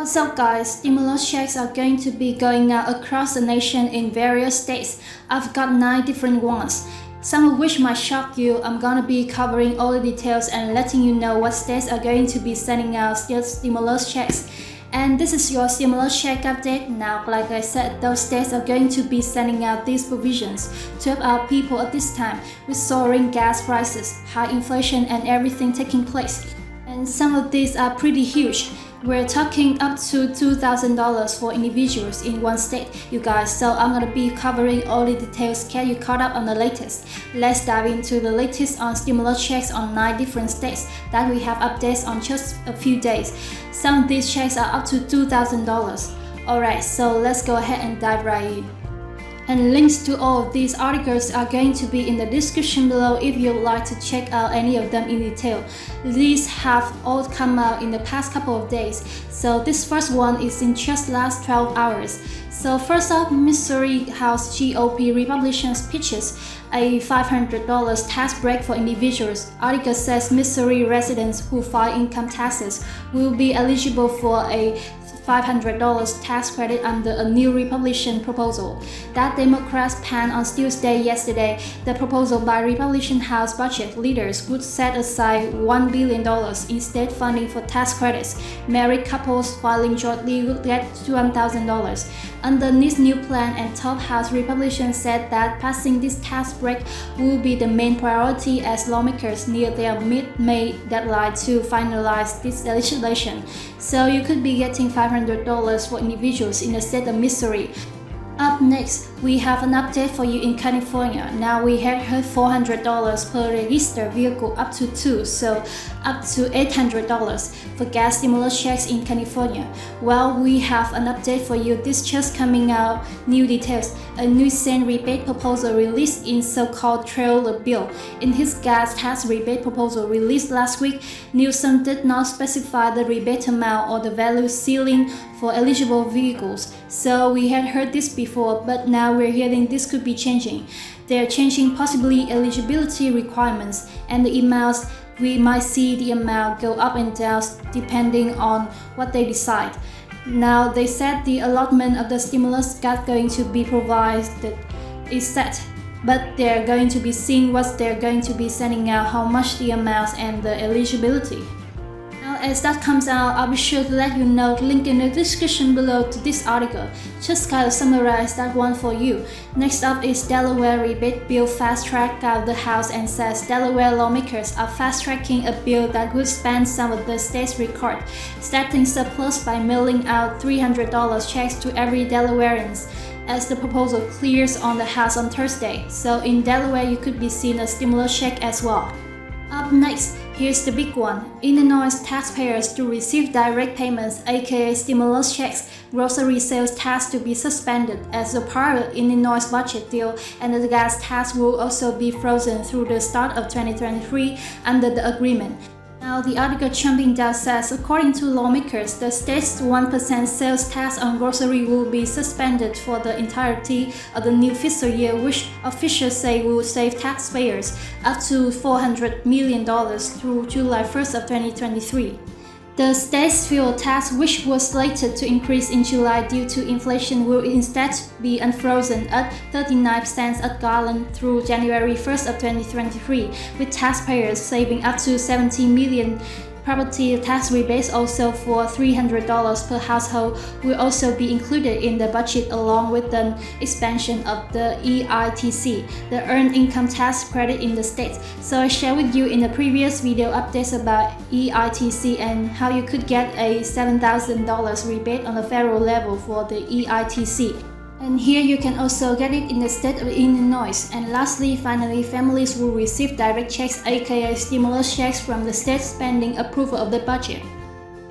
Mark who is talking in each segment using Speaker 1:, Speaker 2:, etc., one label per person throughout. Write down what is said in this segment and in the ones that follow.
Speaker 1: What's up guys, stimulus checks are going to be going out across the nation in various states. I've got 9 different ones, some of which might shock you. I'm gonna be covering all the details and letting you know what states are going to be sending out stimulus checks. And this is your stimulus check update. Now, like I said, those states are going to be sending out these provisions to help our people at this time with soaring gas prices, high inflation and everything taking place. And some of these are pretty huge. We're talking up to $2,000 for individuals in one state, you guys, so I'm gonna be covering all the details, get you caught up on the latest. Let's dive into the latest on stimulus checks on 9 different states that we have updates on just a few days. Some of these checks are up to $2,000. Alright, so let's go ahead and dive right in. And links to all of these articles are going to be in the description below if you'd like to check out any of them in detail. These have all come out in the past couple of days, so this first one is in just last 12 hours. So first up, Missouri House GOP Republicans pitches a $500 tax break for individuals. Article says Missouri residents who file income taxes will be eligible for a $500 tax credit under a new Republican proposal that Democrats panned on Tuesday yesterday. The proposal by Republican House budget leaders would set aside $1 billion in state funding for tax credits. Married couples filing jointly would get $1,000. Under this new plan, and top House Republicans said that passing this tax break will be the main priority as lawmakers near their mid-May deadline to finalize this legislation. So you could be getting $500 for individuals in the state of Missouri. Up next, we have an update for you in California. Now we had heard $400 per registered vehicle up to 2, so up to $800 for gas stimulus checks in California. Well, we have an update for you. This just coming out, new details. A new Senate rebate proposal released in so-called trailer bill. In his gas tax rebate proposal released last week, Newsom did not specify the rebate amount or the value ceiling for eligible vehicles. So we had heard this before, but now we're hearing this could be changing. They're changing possibly eligibility requirements and the amounts. We might see the amount go up and down depending on what they decide. Now they said the allotment of the stimulus got going to be provided is set, but they're going to be seeing what they're going to be sending out, how much the amounts and the eligibility. As that comes out, I'll be sure to let you know, link in the description below to this article. Just kind of summarize that one for you. Next up is Delaware rebate bill fast-tracked out of the House and says Delaware lawmakers are fast-tracking a bill that would span some of the state's record, starting surplus by mailing out $300 checks to every Delawarean as the proposal clears on the House on Thursday. So in Delaware, you could be seeing a stimulus check as well. Up next, here's the big one. Illinois taxpayers to receive direct payments, aka stimulus checks. Grocery sales tax to be suspended as a part of Illinois budget deal, and the gas tax will also be frozen through the start of 2023 under the agreement. Now, the article jumping down says, according to lawmakers, the state's 1% sales tax on grocery will be suspended for the entirety of the new fiscal year, which officials say will save taxpayers up to $400 million through July 1st of 2023. The state's fuel tax, which was slated to increase in July due to inflation, will instead be unfrozen at 39 cents a gallon through January 1st of 2023, with taxpayers saving up to $17 million. Property tax rebates also for $300 per household will also be included in the budget, along with the expansion of the EITC, the Earned Income Tax Credit in the state. So I shared with you in the previous video updates about EITC and how you could get a $7,000 rebate on the federal level for the EITC. And here you can also get it in the state of Illinois. And lastly, finally, families will receive direct checks, aka stimulus checks, from the state pending approval of the budget.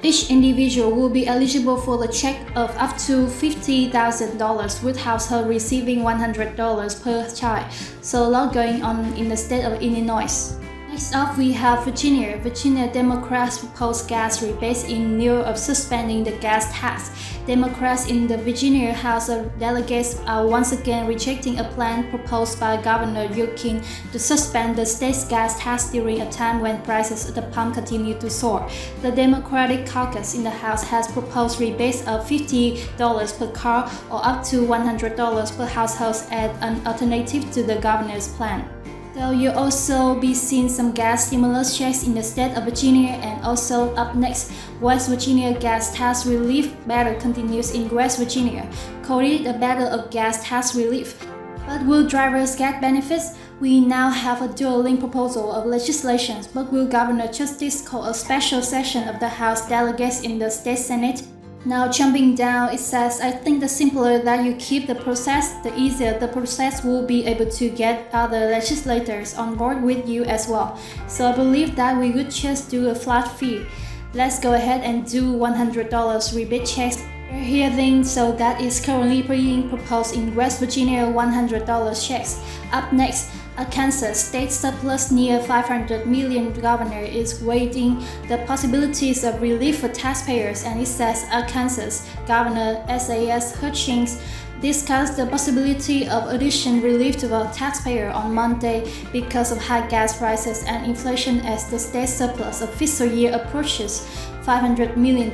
Speaker 1: Each individual will be eligible for the check of up to $50,000, with household receiving $100 per child. So a lot going on in the state of Illinois. Next up, we have Virginia. Virginia Democrats propose gas rebates in lieu of suspending the gas tax. Democrats in the Virginia House of Delegates are once again rejecting a plan proposed by Governor Youngkin to suspend the state's gas tax during a time when prices at the pump continue to soar. The Democratic caucus in the House has proposed rebates of $50 per car or up to $100 per household as an alternative to the governor's plan. So you'll also be seeing some gas stimulus checks in the state of Virginia, and also up next, West Virginia gas tax relief battle continues in West Virginia. Call it a battle of gas tax relief. But will drivers get benefits? We now have a dueling proposal of legislation, but will Governor Justice call a special session of the House delegates in the state Senate? Now jumping down, it says, I think the simpler that you keep the process, the easier the process will be able to get other legislators on board with you as well. So I believe that we would just do a flat fee. Let's go ahead and do $100 rebate checks. We're hearing so that is currently being proposed in West Virginia $100 checks. Up next, Arkansas state surplus near $500 million. Governor is weighing the possibilities of relief for taxpayers, and it says Arkansas Governor S.A.S. Hutchings discussed the possibility of additional relief to the taxpayer on Monday because of high gas prices and inflation as the state surplus of fiscal year approaches $500 million.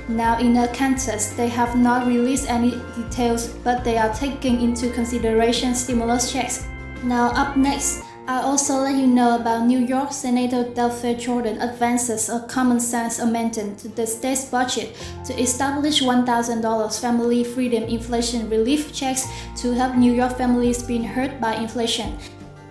Speaker 1: Now in Arkansas, they have not released any details, but they are taking into consideration stimulus checks. Now up next, I'll also let you know about New York Senator Delphi Jordan advances a common sense amendment to the state's budget to establish $1,000 family freedom inflation relief checks to help New York families being hurt by inflation.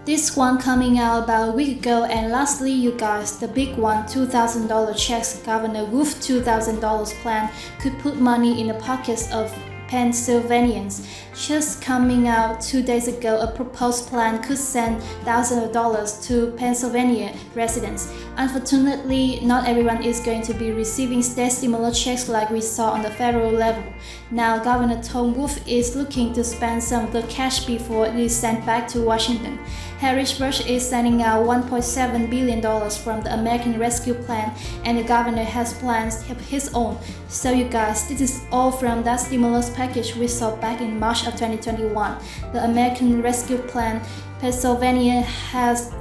Speaker 1: This one coming out about a week ago. And lastly, you guys, the big one, $2,000 checks. Governor Wolf's $2,000 plan could put money in the pockets of Pennsylvanians. Just coming out 2 days ago, a proposed plan could send thousands of dollars to Pennsylvania residents. Unfortunately, not everyone is going to be receiving state stimulus checks like we saw on the federal level. Now, Governor Tom Wolf is looking to spend some of the cash before it is sent back to Washington. Harrisburg is sending out $1.7 billion from the American Rescue Plan, and the governor has plans of his own. So you guys, this is all from that stimulus package we saw back in March of 2021. The American Rescue Plan, Pennsylvania has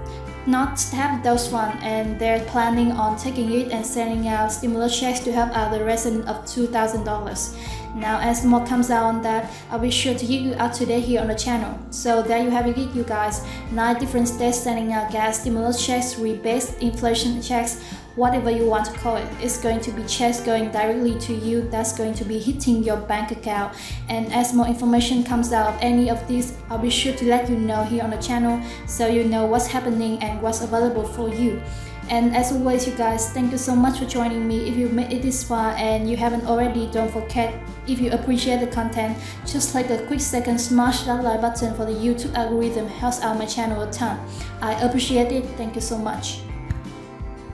Speaker 1: not have those one, and they're planning on taking it and sending out stimulus checks to help out the resident of $2,000. Now as more comes out on that, I'll be sure to keep you up to date here on the channel. So there you have it, you guys. 9 different states sending out gas stimulus checks, rebates, inflation checks, whatever you want to call it. It's going to be checks going directly to you that's going to be hitting your bank account. And as more information comes out of any of these, I'll be sure to let you know here on the channel so you know what's happening and what's available for you. And as always, you guys, thank you so much for joining me. If you made it this far and you haven't already, don't forget, if you appreciate the content, just take a quick second, smash that like button for the YouTube algorithm, helps out my channel a ton. I appreciate it. Thank you so much.